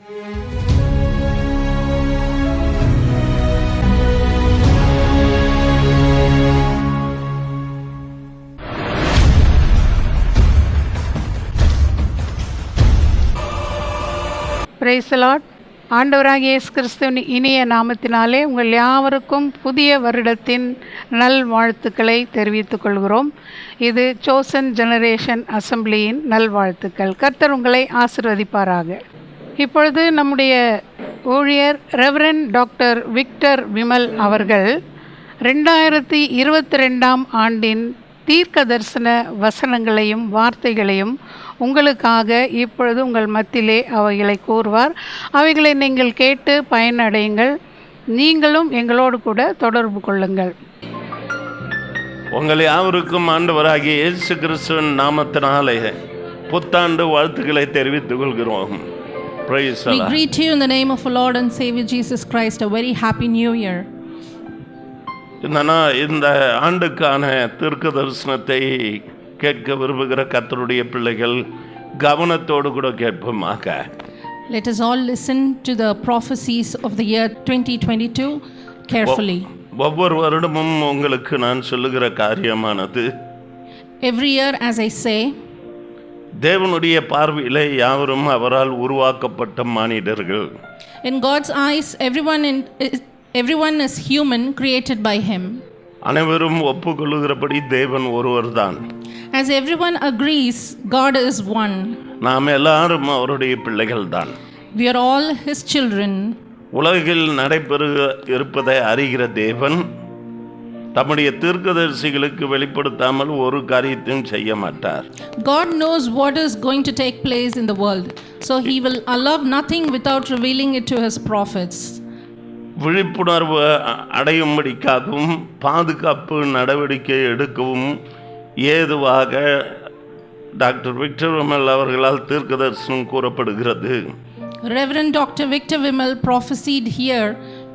Price the Lord. ஆண்டவராகிய இயேசு கிறிஸ்துவின் இனிய நாமத்தினாலே உங்கள் யாவருக்கும் புதிய வருடத்தின் நல்வாழ்த்துக்களை தெரிவித்துக் கொள்கிறோம். இது சோசன் ஜெனரேஷன் அசம்பிளியின் நல்வாழ்த்துக்கள். கர்த்தர் உங்களை ஆசீர்வதிப்பாராக. இப்பொழுது நம்முடைய ஊழியர் ரெவரண்ட் டாக்டர் விக்டர் விமல் அவர்கள் 2022 ஆண்டின் தீர்க்க தரிசன வசனங்களையும் வார்த்தைகளையும் உங்களுக்காக இப்பொழுது உங்கள் மத்தியிலே அவைகளை கூறுவார். அவைகளை நீங்கள் கேட்டு பயனடையுங்கள். நீங்களும் எங்களோடு கூட தொடர்பு கொள்ளுங்கள். உங்கள் யாவருக்கும் ஆண்டவராகிய இயேசு கிறிஸ்துவின் நாமத்தினாலே புத்தாண்டு வாழ்த்துக்களை தெரிவித்துக் கொள்கிறோம். Praise the Lord. We greet you in the name of our Lord and Savior Jesus Christ. A very happy new year. இந்த ஆண்டுக்கான தீர்க்க தரிசனத்தை கேட்க விரும்புகிற கர்த்தருடைய பிள்ளைகள் கவனத்தோடு கூட கேட்போமாக. Let us all listen to the prophecies of the year 2022 carefully. ஒவ்வொரு வருடமும் உங்களுக்கு நான் சொல்லுகிற காரியமானது, Every year, as I say, தேவனுடைய பார்வையிலே யாவரும் அவரால் உருவாக்கப்பட்ட மானிடர்கள். in God's eyes, everyone is human, created by Him. அனைவரும் ஒப்புக்கொள்ளுகிறபடி தேவன் ஒருவர்தான். As everyone agrees, God is one. நாம் எல்லாரும் அவருடைய பிள்ளைகள் தான். We are all His children. உலகில் இருப்பதை அறிகிற தேவன் தம்முடைய தீர்க்கதரிசிகளுக்கு வெளிப்படுத்தாமல் ஒரு காரியத்தையும் செய்ய மாட்டார். God knows what is going to take place in the world, so He will allow nothing without revealing it to His prophets. விழிப்புணர்வு அடையும்படிக்காகவும் பாதுகாப்பு நடவடிக்கை எடுக்கவும் ஏதுவாக டாக்டர் விக்டர் விமல் அவர்களால் தீர்க்கதரிசனம் கூறப்படுகிறது. Reverend Dr. Victor Vimal prophesied here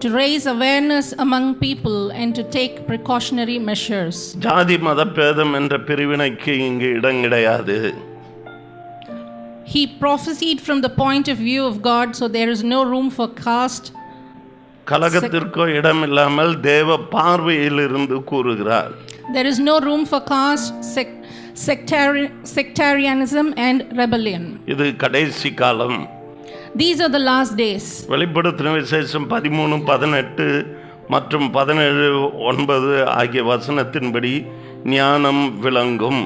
to raise awareness among people and to take precautionary measures. ஜாதி மத பேதம் என்ற பிரிவினைக்கு இங்கு இடம் கிடையாது. He prophesied from the point of view of God, so there is no room for caste. கலகத்திற்கோ இடம் இல்லாமல் தேவ பார்வையில் இருந்து கூறுகிறார். There is no room for caste, sectarianism and rebellion. இது கடைசி காலம். These are the last days. வெளிப்படுத்தின விசேஷம் 13:18 மற்றும் 17:9 ஆகிய வசனத்தின்படி ஞானம் விளங்கும்.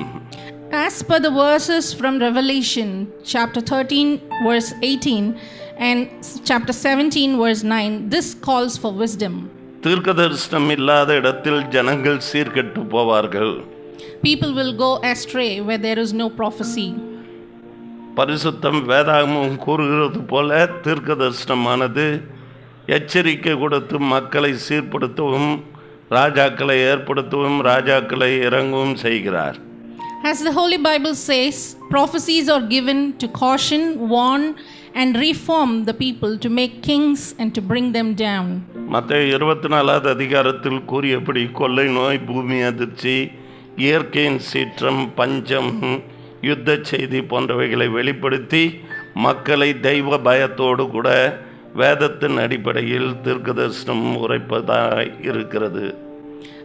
As per the verses from Revelation chapter 13 verse 18 and chapter 17 verse 9, this calls for wisdom. தீர்க்கதரிசனம் இல்லாத இடத்தில் ஜனங்கள் சீர்கெட்டு போவார்கள். People will go astray where there is no prophecy. பரிசுத்தம் வேதாகமம் கூறுகிறது போல தீர்க்கதரிசனமானது எச்சரிக்கை கொடுத்து மக்களை சீர்படுத்தவும் ராஜாக்களை ஏற்படுத்தவும் ராஜாக்களை இறங்கவும் செய்கிறார். As the Holy Bible says, prophecies are given to caution, warn and reform the people, to make kings and to bring them down. மத்தேயு 24 அதிகாரத்தில் கூறியபடி கொள்ளை நோய், பூமி அதிர்ச்சி, இயற்கையின் சீற்றம், பஞ்சம், யுத்த செய்தி போன்றவைகளை வெளிப்படுத்தி மக்களை தெய்வ பயத்தோடு கூட வேதத்தின் அடிப்படையில் தீர்க்கதரிசனம் உரைப்பதாய் இருக்கிறது.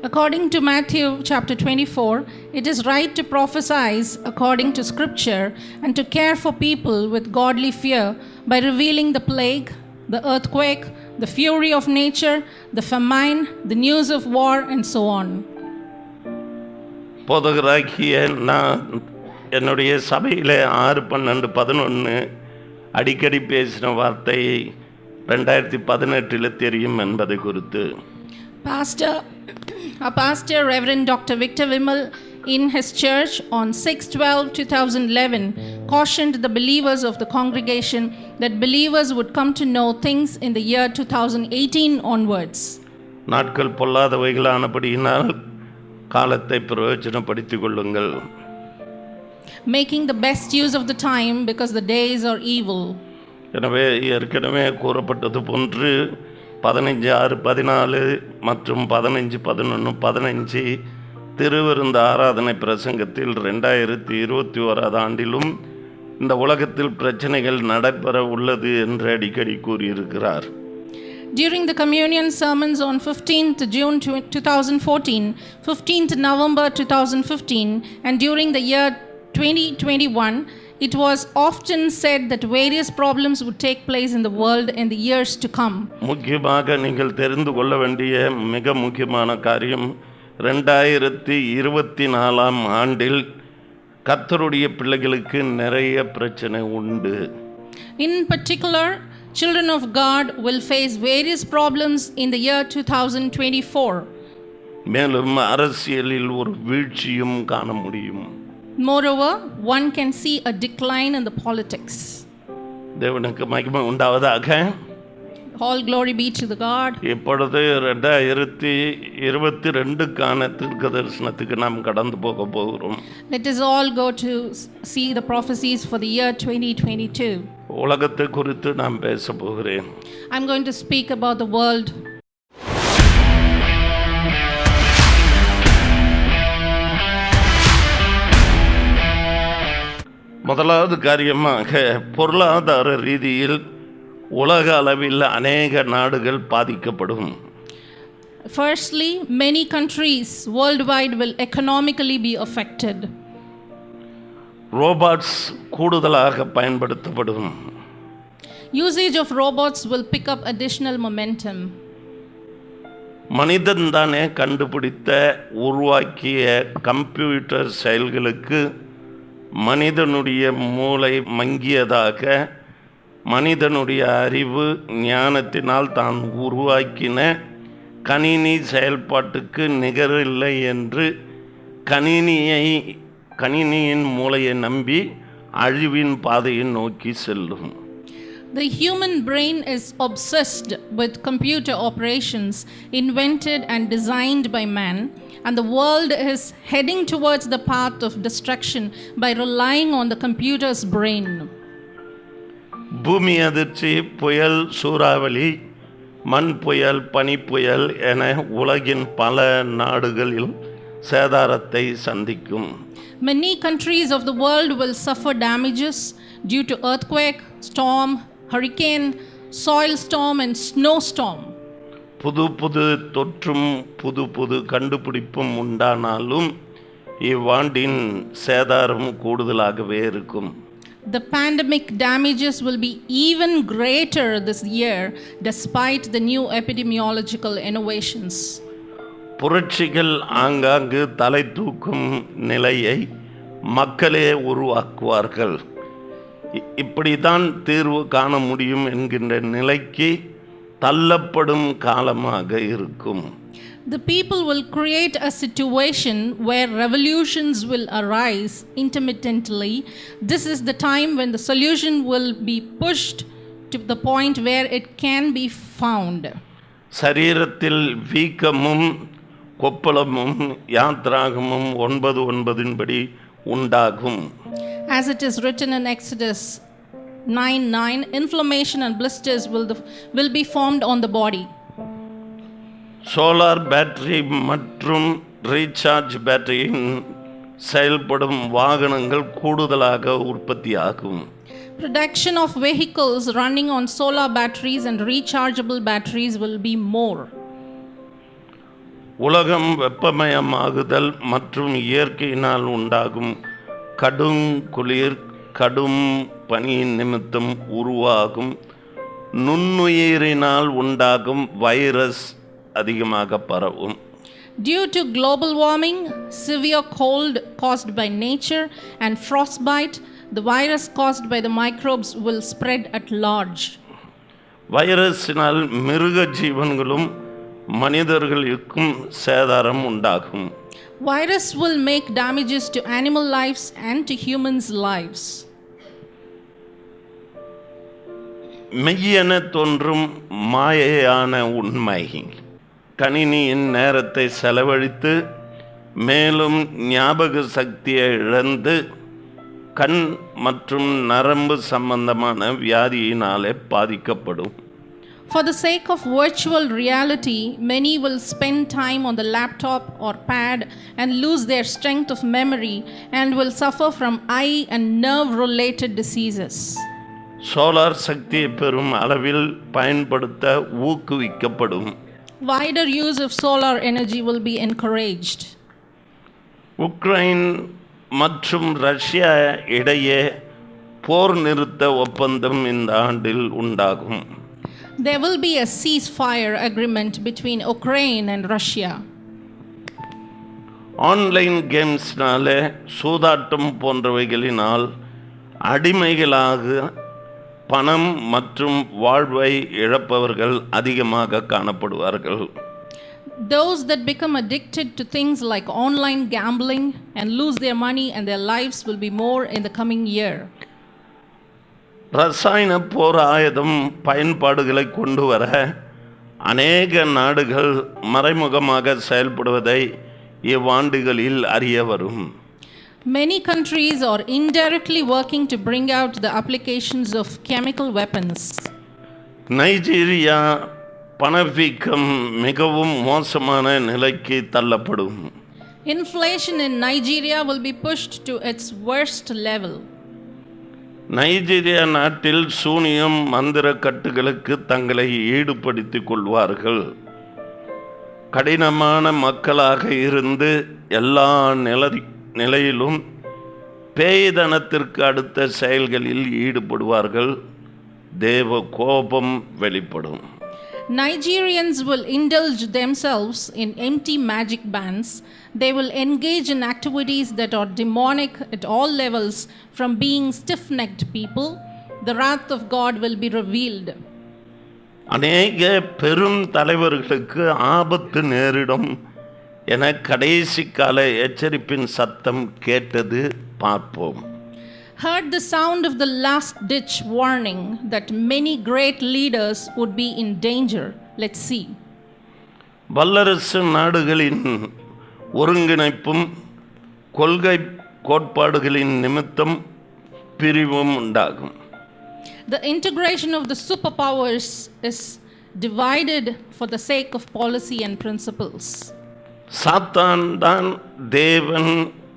According to Matthew chapter 24, it is right to prophesy according to scripture and to care for people with godly fear by revealing the plague, the earthquake, the fury of nature, the famine, the news of war and so on. போதகராகிய நான் என்னுடைய சபையில் 6-12-11 அடிக்கடி பேசின வார்த்தை 2018 தெரியும் என்பதை குறித்து. Our pastor, Reverend Dr. Victor Vimal, in his church on 6/12/2011 cautioned the believers of the congregation that believers would come to know things in the year 2018 onwards. நாட்கள் பொல்லாதவைகளானபடியினால் காலத்தை பிரயோஜனப்படுத்திக் கொள்ளுங்கள். Making the best use of the time because the days are evil. எனவே ஏற்கனவே கூறப்பட்டது போன்று 15/6-14 மற்றும் 15-11-15 திருவிருந்த ஆராதனை பிரசங்கத்தில் 2021 ஆண்டிலும் இந்த உலகத்தில் பிரச்சனைகள் நடைபெற உள்ளது என்று அடிக்கடி கூறியிருக்கிறார். During the communion sermons on 15th June 2014, 15th November 2015, and during the year 2021, it was often said that various problems would take place in the world in the years to come. முக்கியமாக நீங்கள் தெரிந்து கொள்ள வேண்டிய மிக முக்கியமான காரியம் 2024 ஆண்டில் கர்த்தருடைய பிள்ளைகளுக்கு நிறைய பிரச்சனை உண்டு. In particular, children of God will face various problems in the year 2024. மேலும் அரசியலில் ஒரு வீழ்ச்சியும் காண முடியும். Moreover, one can see a decline in the politics. தேவனுக்கு மகிமை உண்டாவதாக. All glory be to the God. இப்பொழுது 2022க்கான தீர்க்க தரிசனத்துக்கு நாம் கடந்து போக போகிறோம். Let us all go to see the prophecies for the year 2022. உலகத்தை குறித்து நான் பேச போகிறேன். I'm going to speak about the world. முதலாவது காரியமாக பொருளாதார ரீதியில் உலக அளவில் அநேக நாடுகள் பாதிக்கப்படும். Firstly, many countries worldwide will economically be affected. Robots கூடுதலாக பயன்படுத்தப்படும். Usage of robots will pick up additional momentum. மனிதன் தானே கண்டுபிடித்த உருவாக்கிய கம்ப்யூட்டர் செயல்களுக்கு மனிதனுடைய மூளை மங்கியதாக, மனிதனுடைய அறிவு ஞானத்தினால் தான் உருவாக்கின கணினி செயல்பாட்டுக்கு நிகரில்லை என்று கணினியின் மூளையை நம்பி அழிவின் பாதையை நோக்கி செல்லும். The human brain is obsessed with computer operations invented and designed by man, and the world is heading towards the path of destruction by relying on the computer's brain. பூமி அதிர்ச்சி, புயல், சூறாவளி, மண் புயல், பனிப்புயல் என உலகின் பல நாடுகளில் சேதாரத்தை சந்திக்கும். Many countries of the world will suffer damages due to earthquake, storm, hurricane, soil storm and snowstorm. புது தொற்றும் புது கண்டுபிடிப்பும் உண்டானாலும் இவ்வாண்டின் சேதாரம் கூடுதலாகவே இருக்கும். The pandemic damages will be even greater this year despite the new epidemiological innovations. புரட்சிகள் ஆங்காங்கு தலை தூக்கும் நிலையை மக்களே உருவாக்குவார்கள். இப்படித்தான் தீர்வு காண முடியும் என்கின்ற நிலைக்கு தள்ளப்படும் காலமாக இருக்கும். The people will create a situation where revolutions will arise intermittently. This is the time when the solution will be pushed to the point where it can be found. சரீரத்தில் வீக்கமும் கொப்பளமும் யாத்ராகமும் 9:9 படி உண்டாகும். As it is written in Exodus 9:9, inflammation and blisters will be formed on the body. Solar battery மற்றும் recharge பேட்டரியின் செயல்படும் வாகனங்கள் கூடுதலாக உற்பத்தியாகும். Production of vehicles running on solar batteries and rechargeable batteries will be more. உலகம் வெப்பமயமாகுதல் மற்றும் இயற்கையினால் உண்டாகும் கடும் குளிர், கடும் பனி நிமித்தம் உருவாகும் நுண்ணுயிரினால் உண்டாகும் வைரஸ் அதிகமாக பரவும். Due to global warming, severe cold caused by nature, and frostbite, the virus caused by the microbes will spread at large. வைரஸினால் மிருக ஜீவன்களும் மனிதர்களுக்கும் சேதாரம் உண்டாகும். Virus will make damages to animal lives and to humans' lives. மெய்யென தோன்றும் மாயையான உண்மை கணினியின் நேரத்தை செலவழித்து மேலும் ஞாபக சக்தியை இழந்து கண் மற்றும் நரம்பு சம்பந்தமான வியாதியினாலே பாதிக்கப்படும். For the sake of virtual reality, many will spend time on the laptop or pad and lose their strength of memory and will suffer from eye and nerve related diseases. Solar சக்தியை பெரும் அளவில் பயன்படுத்த ஊக்குவிக்கப்படும். Wider use of solar energy will be encouraged. Ukraine மற்றும் Russia இடையே போர் நிறுத்த ஒப்பந்தம் இந்த ஆண்டில் உண்டாகும். There will be a ceasefire agreement between Ukraine and Russia. Online கேம்ஸ்னால சூதாட்டம் போன்றவைகளினால் அடிமைகளாக பணம் மற்றும் வாழ்வை இழப்பவர்கள் அதிகமாக காணப்படுவார்கள். Those that become addicted to things like online gambling and lose their money and their lives will be more in the coming year. ரசாயன போர் ஆயுதம் பயன்பாடுகளை கொண்டு வர அநேக நாடுகள் மறைமுகமாக செயல்படுவதை இவ்வாண்டுகளில் அறிய வரும். Many countries are indirectly working to bring out the applications of chemical weapons. Nigeria பணவீக்கம் மிகவும் மோசமான நிலைக்கு தள்ளப்படும். Inflation in Nigeria will be pushed to its worst level. Nigeria நாட்டில் சூனியம் மந்திர கட்டுகளுக்கு தங்களை ஈடுபடுத்திக் கொள்வார்கள். கடினமான மக்களாக இருந்து எல்லா நிலையிலும் பேய்தனத்திற்கு அடுத்த செயல்களில் ஈடுபடுவார்கள். தேவ கோபம் வெளிப்படும். Nigerians will indulge themselves in empty magic bands. They will engage in activities that are demonic at all levels. From being stiff-necked people, the wrath of God will be revealed. அநேக பெரும் தலைவர்களுக்கு ஆபத்து நேரிடும் என கடைசி கால எச்சரிப்பின் சத்தம் கேட்டது பார்ப்போம். Heard the sound of the last ditch warning that many great leaders would be in danger. Let's see. வல்லரசு நாடுகளின் ஒருங்கிணைப்பும் கொள்கை கோட்பாடுகளின் நிமித்தம் பிரிவும் உண்டாகும். The integration of the superpowers is divided for the sake of policy and principles. சாத்தான் தான் தேவன்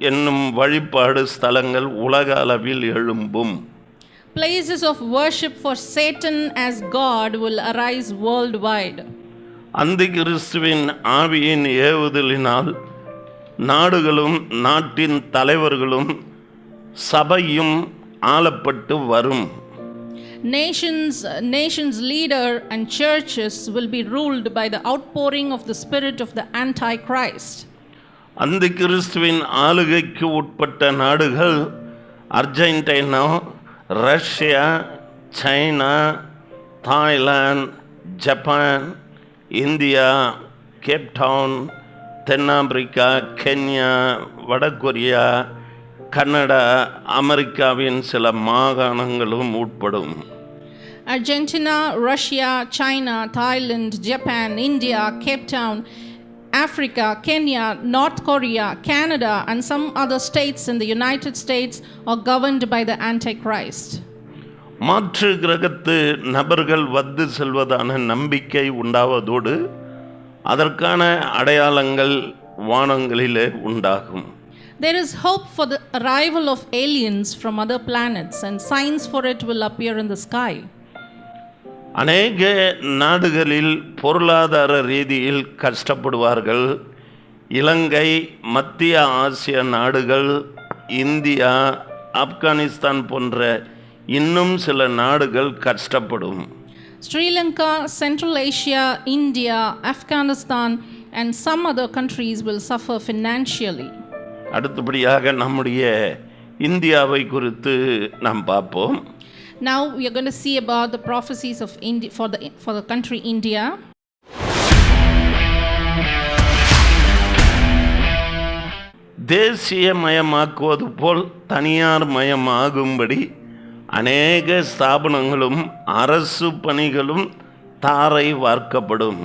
என்னும் வழிபாடு ஸ்தலங்கள் உலக அளவில் எழும்பும். Places of worship for Satan as God will arise worldwide. அந்தி கிறிஸ்துவின் ஆவியின் ஏவுதலினால் நாடுகளும் நாட்டின் தலைவர்களும் சபையும் ஆளப்பட்டு வரும். Nations leader and churches will be ruled by the outpouring of the spirit of the Antichrist. அந்தி கிறிஸ்துவின் ஆளுகைக்கு உட்பட்ட நாடுகள் Argentina, Russia, China, Thailand, Japan, India, Cape Town, தென்னாப்பிரிக்கா, கென்யா, வடகொரியா, கனடா, அமெரிக்காவின் சில மாகாணங்களும் உட்படும். Argentina, Russia, China, Thailand, Japan, India, Cape Town, Africa, Kenya, North Korea, Canada, and some other states in the United States are governed by the Antichrist. மாற்று கிரகத்து நபர்கள் வந்து செல்வதான நம்பிக்கை உண்டாவதோடு அதற்கான அடையாளங்கள் வானங்களிலே உண்டாகும். There is hope for the arrival of aliens from other planets, and signs for it will appear in the sky. அநேக நாடுகளில் பொருளாதார ரீதியில் கஷ்டப்படுவார்கள். இலங்கை, மத்திய ஆசிய நாடுகள், இந்தியா, ஆப்கானிஸ்தான் போன்ற இன்னும் சில நாடுகள் கஷ்டப்படும். Sri Lanka, Central Asia, India, Afghanistan, and some other countries will suffer financially. அடுத்தபடியாக நம்முடைய இந்தியாவை குறித்து நாம் பார்ப்போம். Now we are going to see about the prophecies of India for the country India. தேசியமயமாக்குவது போல் தனியார் மயமாகும்படி அநேக ஸ்தாபனங்களும் அரசு பணிகளும் தாரை வார்க்கப்படும்.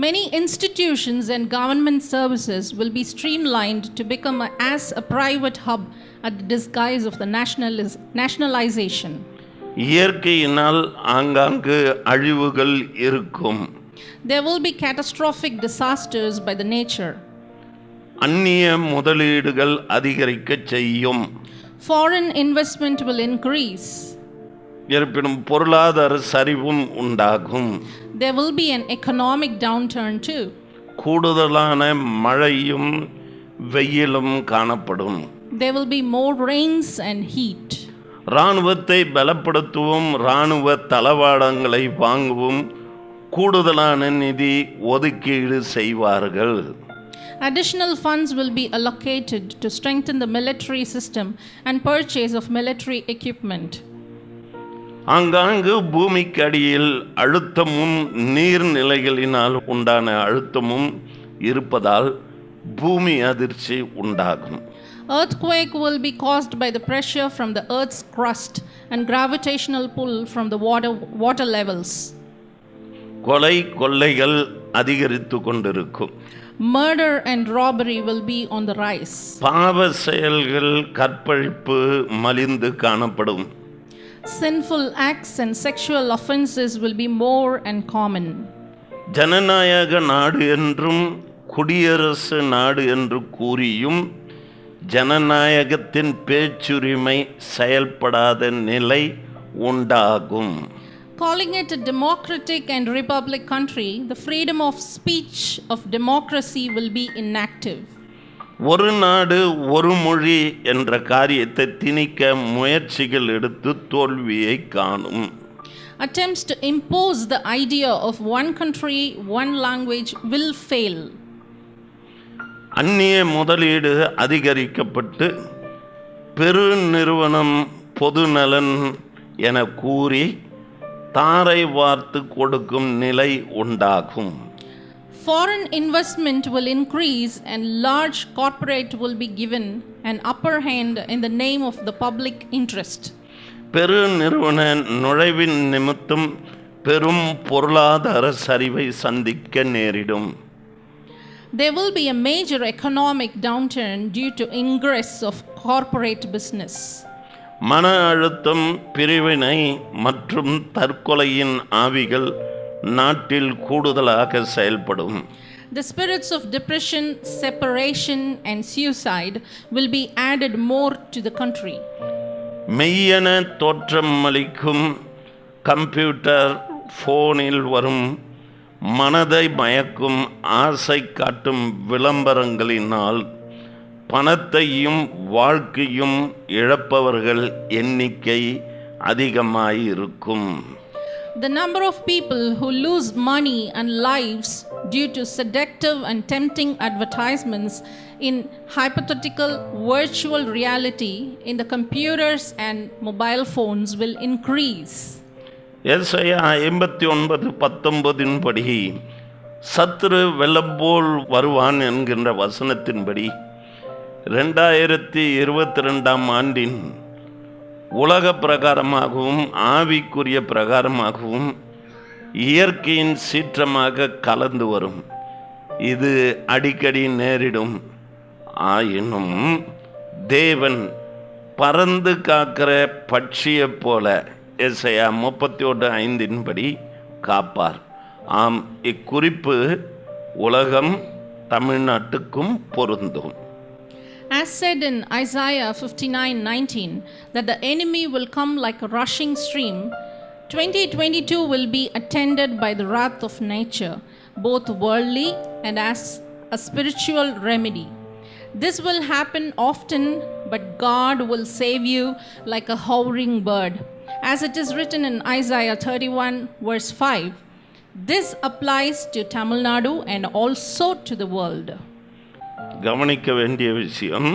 Many institutions and government services will be streamlined to become as a private hub at the disguise of the nationalization. இயற்கையினால் ஆங்காங்கு அழிவுகள் இருக்கும். There will be catastrophic disasters by the nature. அந்நிய முதலீடுகள் அதிகரிக்க செய்யும். Foreign investment will increase. இருப்பினும் பொருளாதார சரிவும் உண்டாகும். There will be an economic downturn too. கூடுதலான மழையும் வெயிலும் காணப்படும். There will be more rains and heat. இராணுவத்தை பலப்படுத்தவும் இராணுவ தளவாடங்களை வாங்கவும் கூடுதலான நிதி ஒதுக்கீடு செய்வார்கள். Additional funds will be allocated to strengthen the military system and purchase of military equipment. ஆங்காங்கு பூமிக்கடியில் அழுத்தமும் நீர்நிலைகளினால் உண்டான அழுத்தமும் இருப்பதால் பூமி அதிர்ச்சி உண்டாகும். Earthquake will be caused by the pressure from the earth's crust and gravitational pull from the water levels. கொலை கொள்ளைகள் அதிகரித்து கொண்டிருக்கும். Murder and robbery will be on the rise. பாவ செயல்கள் கற்பழிப்பு மலிந்து காணப்படும். Sinful acts and sexual offenses will be more and common. ஜனநாயக நாடு என்றும் குடியரசு நாடு என்று கூறியும் ஜனநாயகத்தின் பேச்சுரிமை செயல்படாத நிலை உண்டாகும். Calling it a democratic and republic country, the freedom of speech of democracy will be inactive. ஒரு நாடு ஒரு மொழி என்ற காரியத்தை திணிக்க முயற்சிகள் எடுத்து தோல்வியை காணும். Attempts to impose the idea of one country, one language will fail. அந்நிய முதலீடு அதிகரிக்கப்பட்டு பெருநிறுவனம் பொதுநலன் என கூறி தாரை வார்த்து கொடுக்கும் நிலை உண்டாகும். Foreign investment will increase and large corporate will be given an upper hand in the name of the public interest. பெருநிறுவன நுழைவின் நிமித்தம் பெரும் பொருளாதார சரிவை சந்திக்க நேரிடும். There will be a major economic downturn due to ingress of corporate business. மன அழுத்தம், பிரிவினை மற்றும் தற்கொலையின் ஆவிகள் நாட்டில் கூடுதலாக செயல்படும். The spirits of depression, separation and suicide will be added more to the country. மெய்யென தோற்றம் அளிக்கும் கம்ப்யூட்டர், போனில் வரும் மனதை மயக்கும் ஆசை காட்டும் விளம்பரங்களினால் பணத்தையும் வாழ்க்கையும் இழப்பவர்கள் எண்ணிக்கை அதிகமாயிருக்கும். The number of people who lose money and lives due to seductive and tempting advertisements in hypothetical virtual reality in the computers and mobile phones will increase. ஏசாயா 59:19 படி சத்துரு வெள்ளம் போல் வருவான் என்கின்ற வசனத்தின்படி 2022 ஆண்டின் உலக பிரகாரமாகவும் ஆவிக்குரிய பிரகாரமாகவும் இயற்கையின் சீற்றமாக கலந்து வரும். இது அடிக்கடி நேரிடும். ஆயினும் தேவன் பறந்து காக்கிற பட்சியை போல ஏசாயா 31:5 படி காப்பார். ஆம், இக்குறிப்பு உலகம் தமிழ்நாட்டுக்கும் பொருந்தும். As said in Isaiah 59:19 that the enemy will come like a rushing stream, 2022 will be attended by the wrath of nature, both worldly and as a spiritual remedy. This will happen often, but God will save you like a hovering bird. As it is written in Isaiah 31:5, this applies to Tamil Nadu and also to the world. கவனிக்க வேண்டிய விஷயம்,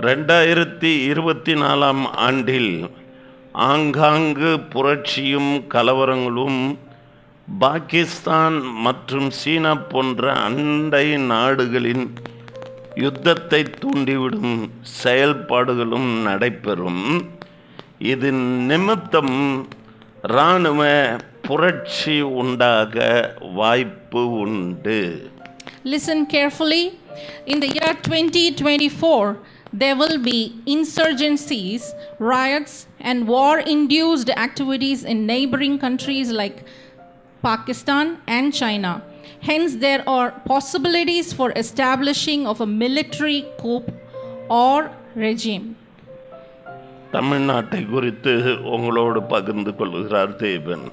2024 ஆண்டில் ஆங்காங்கு புரட்சியும் கலவரங்களும் பாகிஸ்தான் மற்றும் சீனா போன்ற அண்டை நாடுகளின் யுத்தத்தை தூண்டிவிடும் செயல்பாடுகளும் நடைபெறும். இது நிமித்தம் இராணுவ புரட்சி உண்டாக வாய்ப்பு உண்டு. Listen carefully. In the year 2024, There will be insurgencies, riots, and war-induced activities in neighboring countries like Pakistan and China. Hence, there are possibilities for establishing of a military coup or regime. தமிழ்நாட்டை குறித்து உங்களோடு பகிர்ந்து கொள்கிறார் தேவன்.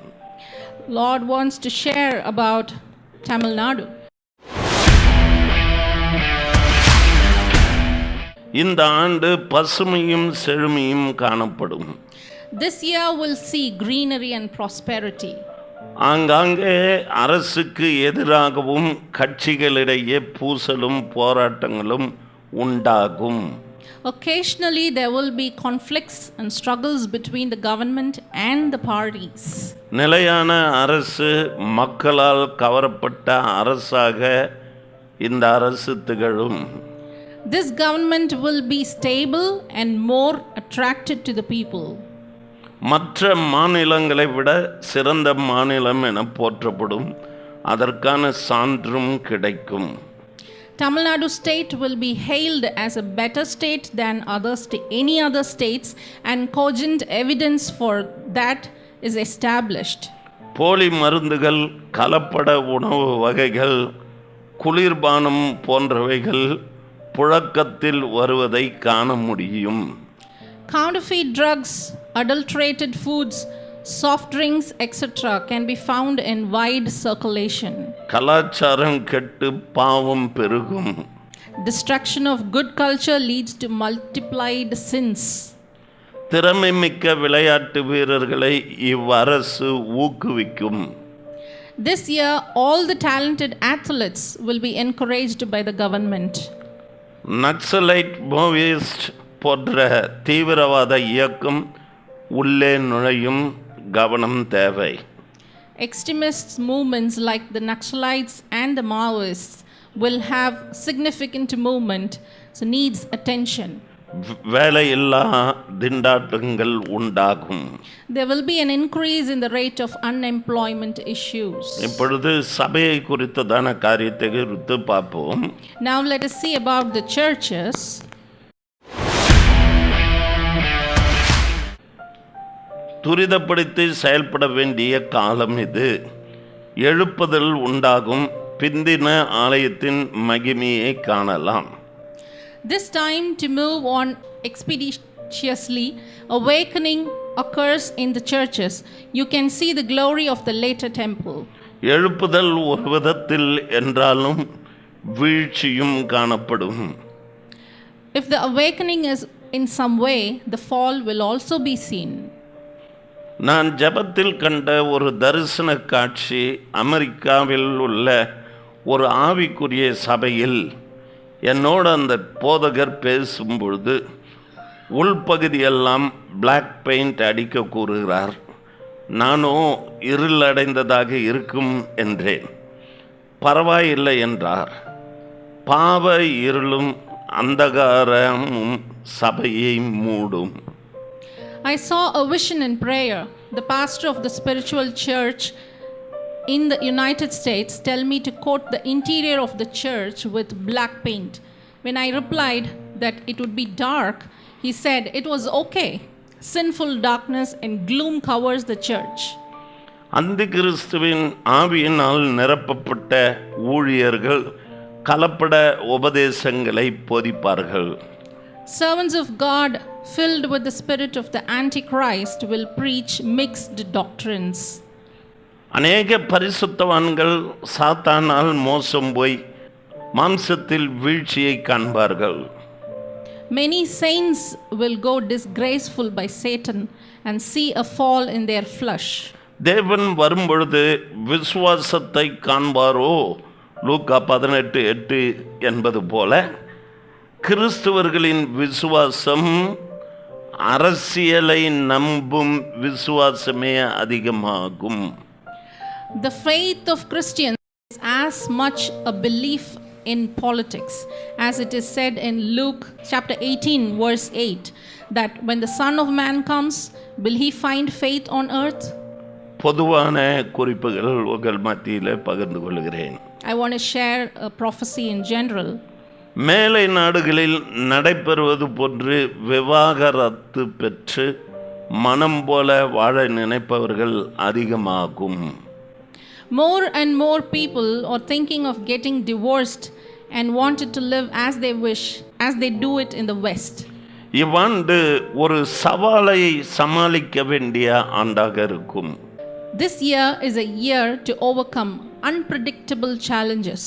Lord wants to share about Tamil Nadu. இந்த ஆண்டு பசுமையும் செழுமையும் காணப்படும். This year will see greenery and prosperity. ஆங்காங்கே அரசுக்கு எதிராகவும் கட்சிகளிடையே பூசலும் போராட்டங்களும் உண்டாகும். Occasionally there will be conflicts and struggles between the government and the parties. நிலையான அரசு, மக்களால் கவரப்பட்ட அரசாக இந்த அரசு திகழும். This government will be stable and more attracted to the people. மற்ற மாநிலங்களை விட சிறந்த மாநிலம் என போற்றப்படும். அதற்கான சான்றும் கிடைக்கும். Tamil Nadu state will be hailed as a better state than any other states, and cogent evidence for that is established. போலி மருந்துகள், கலப்பட உணவு வகைகள், குளிர்பானம் போன்றவைகள் புழக்கத்தில் வருவதை காண முடியும். Counterfeit drugs, adulterated foods, soft drinks, etc. can be found in wide circulation. கலாச்சாரம் கெட்டு பாவம் பெருகும். Destruction of good culture leads to multiplied sins. திறமை மிக்க விளையாட்டு வீரர்களை இவ்வரசு ஊக்குவிக்கும். This year, all the talented athletes will be encouraged by the government. Naxalite, Maoist போன்ற தீவிரவாத இயக்கம் உள்ளே நுழையும். கவனம் தேவை. Extremist movements like the Naxalites and the Maoists will have significant movement, so needs attention. வேலையில்லா திண்டாட்டங்கள் உண்டாகும். There will be an increase in the rate of unemployment issues. இப்பொழுது சபையை குறித்ததான காரியத்தை குறித்து பார்ப்போம். Now let us see about the churches. துரிதப்படுத்தி செயல்பட வேண்டிய காலம் இது. எழுப்புதல் உண்டாகும். பிந்தின ஆலயத்தின் மகிமையை காணலாம். This time to move on expeditiously, awakening occurs in the churches. You can see the glory of the later temple. எழுப்புதல் ஒரு விதத்தில் என்றாலும் வீழ்ச்சியும் காணப்படும். If the awakening is in some way, the fall will also be seen. நான் ஜெபத்தில் கண்ட ஒரு தரிசன காட்சி அமெரிக்காவில் உள்ள ஒரு ஆவிக்குரிய சபையில் என்னோடு அந்த போதகர் பேசும்பொழுது உள்பகுதியெல்லாம் பிளாக் பெயிண்ட் அடிக்க கூறுகிறார். நானும் இருள் அடைந்ததாக இருக்கும் என்றேன். பரவாயில்லை என்றார். பாவ இருளும் அந்தகாரமும் சபையை மூடும். I saw a vision in prayer. The pastor of the spiritual church in the United States tell me to coat the interior of the church with black paint. When I replied that it would be dark, he said it was okay. Sinful darkness and gloom covers the church. அந்த கிறிஸ்துவின் ஆவியினால் நிரப்பப்பட்ட ஊழியர்கள் கலப்பட உபதேசங்களை போதிப்பார்கள். Servants of God filled with the spirit of the Antichrist will preach mixed doctrines. அநேக பரிசுத்தவான்கள் சாத்தானால் மோசம் போய் மாம்சத்தில் வீழ்ச்சியை காண்பார்கள். Many saints will go disgraceful by Satan and see a fall in their flesh. தேவன் வரும்பொழுது விசுவாசத்தை காண்பாரோ, லூக்கா 18:8 என்பது போல கிறிஸ்துவர்களின் விசுவாசம் அரசியலை நம்பும் விசுவாசமே அதிகமாகும். The faith of Christians is as much a belief in politics as it is said in Luke chapter 18 verse 8 that when the Son of Man comes, will he find faith on earth? பொதுவான குறிப்புகள் உங்கள் மத்தியில் பகிர்ந்து கொள்கிறேன். I want to share a prophecy in general. மேலை நாடுகளில் நடைபெறுவது போன்று விவாகரத்து பெற்று மனம் போல வாழ நினைப்பவர்கள் அதிகமாகும். More and more people are thinking of getting divorced and wanted to live as they wish, as they do it in the West. இவ்வாண்டு ஒரு சவாலை சமாளிக்க வேண்டிய ஆண்டாக இருக்கும். This year is a year to overcome unpredictable challenges.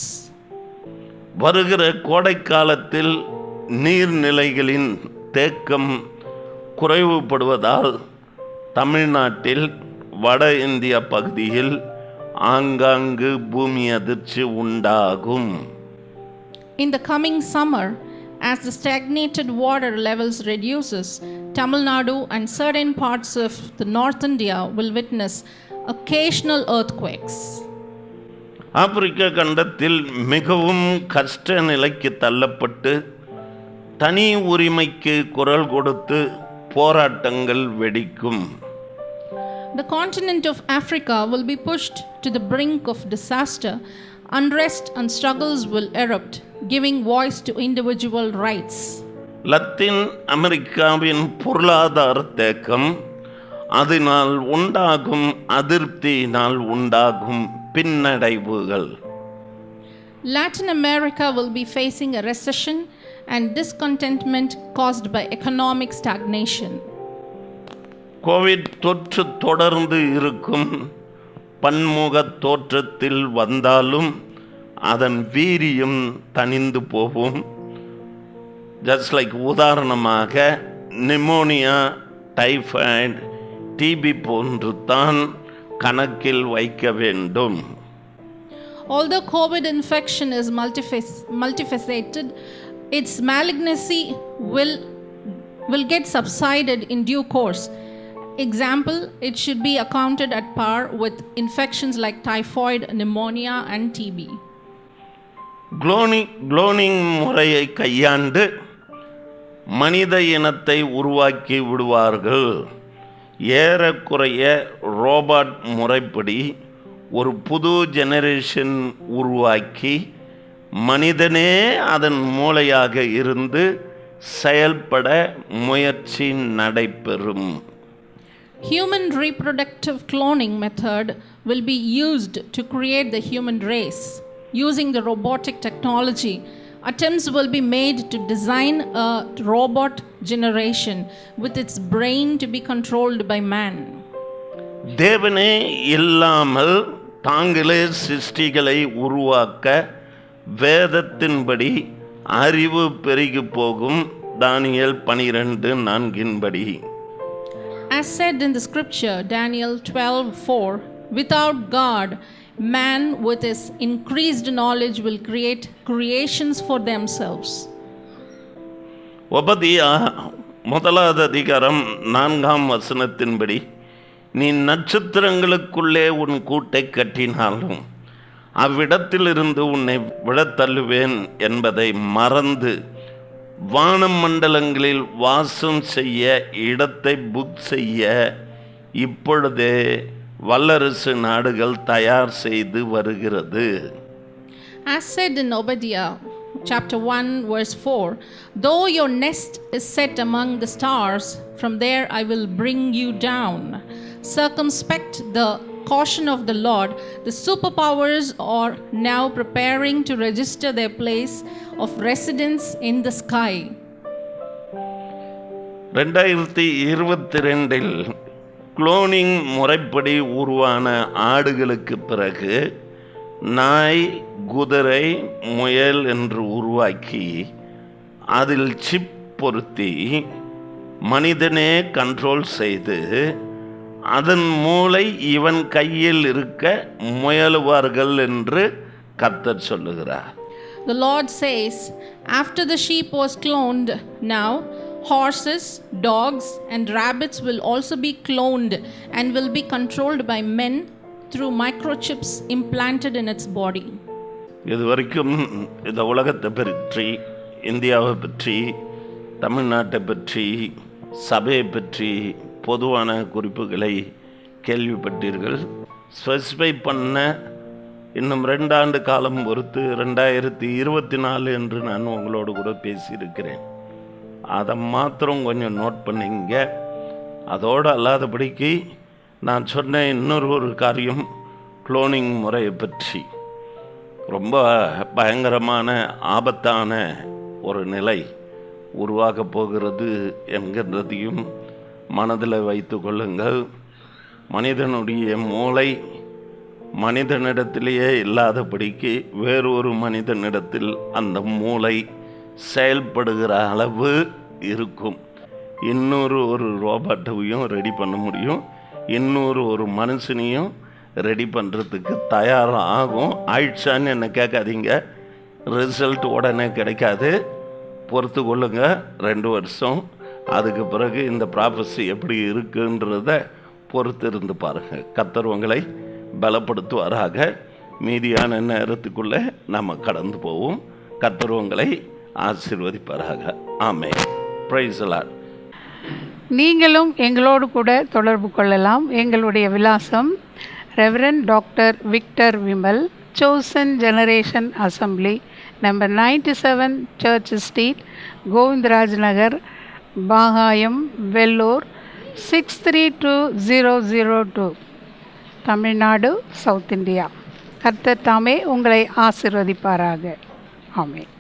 வருகிற கோடைக்காலத்தில் நீர்நிலைகளின் தேக்கம் குறைவுபடுவதால் தமிழ்நாட்டில் வட இந்திய பகுதியில் ஆங்காங்கு பூமி அதிர்ச்சி உண்டாகும். In the coming summer, as the stagnated water levels reduces, Tamil Nadu and certain parts of the North India will witness occasional earthquakes. ஆப்பிரிக்க கண்டத்தில் மிகவும் கஷ்ட நிலைக்கு தள்ளப்பட்டு தனி உரிமைக்கு குரல் கொடுத்து போராட்டங்கள் வெடிக்கும். The continent of Africa will be pushed to the brink of disaster. Unrest and struggles will erupt, giving voice to individual rights. Latin அமெரிக்காவின் பொருளாதார தேக்கம், அதனால் உண்டாகும் அதிருப்தியினால் உண்டாகும் பின்னடைவுகள். Latin America will be facing a recession and discontentment caused by economic stagnation. Covid தொற்று தொடர்ந்து இருக்கும். பன்முக தோற்றத்தில் வந்தாலும் அதன் வீரியம் தணிந்து போகும். ஜஸ்ட் லைக் உதாரணமாக நிமோனியா, டைஃபாய்டு, டிபி போன்று தான் கணக்கில் வைக்க வேண்டும். Although COVID infection is multifaceted, its malignancy will get subsided in due course. Example, it should be accounted at par with infections like typhoid, pneumonia and TB. Cloning முறையை கையாண்டு மனித இனத்தை உருவாக்கி விடுவார்கள். ஏறக்குறைய ரோபாட் முறைப்படி ஒரு புது ஜெனரேஷன் உருவாக்கி மனிதனே அதன் மூளையாக இருந்து செயல்பட முயற்சி நடைபெறும். Human reproductive cloning method will be used to create the human race. Using the robotic technology, attempts will be made to design a robot generation with its brain to be controlled by man. தேவனே இல்லாமல் தாங்களே சிருஷ்டிகளை உருவாக்க வேதத்தின்படி அறிவு பெருகி போகும். தானியேல் 12:4 As said in the scripture, Daniel 12:4, without God, man with his increased knowledge will create creations for themselves. ஒபதியா 1:4 நீ நட்சத்திரங்களுக்குள்ளே உன் கூட்டை கட்டினாலும் அவ்விடத்திலிருந்து உன்னை விடத்தள்ளுவேன் என்பதை மறந்து வானம் மண்டலங்களில் வாசம் செய்ய இடத்தை புக் செய்ய இப்பொழுதே வல்லரசு நாடுகள் தயார் செய்து வருகிறது. As said in Obadiah chapter 1 verse 4, though your nest is set among the stars, from there I will bring you down. Circumspect the caution of the Lord. The superpowers are now preparing to register their place of residence in the sky. 2022 cloning முறைப்படி உருவான ஆடுகளுக்கு பிறகு நாய், குதிரை, முயல் என்று உருவாக்கி அதில் சிப் பொருத்தி மனிதனே கண்ட்ரோல் செய்து அதன் மூளை இவன் கையில் இருக்க முயலுவார்கள் என்று கர்த்தர் சொல்லுகிறார். The Lord says, after the sheep was cloned, now horses, dogs and rabbits will also be cloned and will be controlled by men through microchips implanted in its body. இதுவரைக்கும் இந்த உலகத்தை பற்றி, இந்தியாவை பற்றி, தமிழ்நாட்டை பற்றி, சபையை பற்றி பொதுவான குறிப்புகளை கேள்விப்பட்டீர்கள். ஸ்பெசிஃபை பண்ண இன்னும் 2 ஆண்டு காலம் பொறுத்து 2024 என்று நான் உங்களோடு கூட பேசியிருக்கிறேன். அதை மாத்திரம் கொஞ்சம் நோட் பண்ணிங்க. அதோடு அல்லாதபடிக்கு நான் சொன்ன இன்னொரு காரியம், குளோனிங் முறையை பற்றி ரொம்ப பயங்கரமான ஆபத்தான ஒரு நிலை உருவாகப் போகிறது என்கிறதையும் மனதில் வைத்து கொள்ளுங்கள். மனிதனுடைய மூளை மனிதனிடத்திலேயே இல்லாதபடிக்கு வேறொரு மனிதனிடத்தில் அந்த மூளை செயல்படுகிற அளவு இருக்கும். இன்னொரு ரோபோட்டையும் ரெடி பண்ண முடியும், இன்னொரு மனுஷனையும் ரெடி பண்ணுறதுக்கு தயாராகும். ஆயிடுச்சான்னு என்ன கேட்காதீங்க, ரிசல்ட் உடனே கிடைக்காது, பொறுத்து கொள்ளுங்க 2 வருஷம். அதுக்கு பிறகு இந்த ப்ராஃபஸி எப்படி இருக்குன்றத பொறுத்து இருந்து பாருங்கள். கர்த்தர் உங்களை பலப்படுத்துவாராக. மீதியான நேரத்துக்குள்ளே நம்ம கடந்து போவோம். கர்த்தர் உங்களை ஆசீர்வதிப்பாராக. ஆமென். Praise the lord. நீங்களும் எங்களோடு கூட தொடர்பு கொள்ளலாம். எங்களுடைய விலாசம் ரெவரண்ட் டாக்டர் விக்டர் விமல், சோசன் generation assembly, number 97 church street, Govindaraj Nagar, Bagayam, Vellore 632002, Tamil Nadu, south India. கர்த்தர் தாமே உங்களை ஆசீர்வதிப்பாராக. ஆமென்.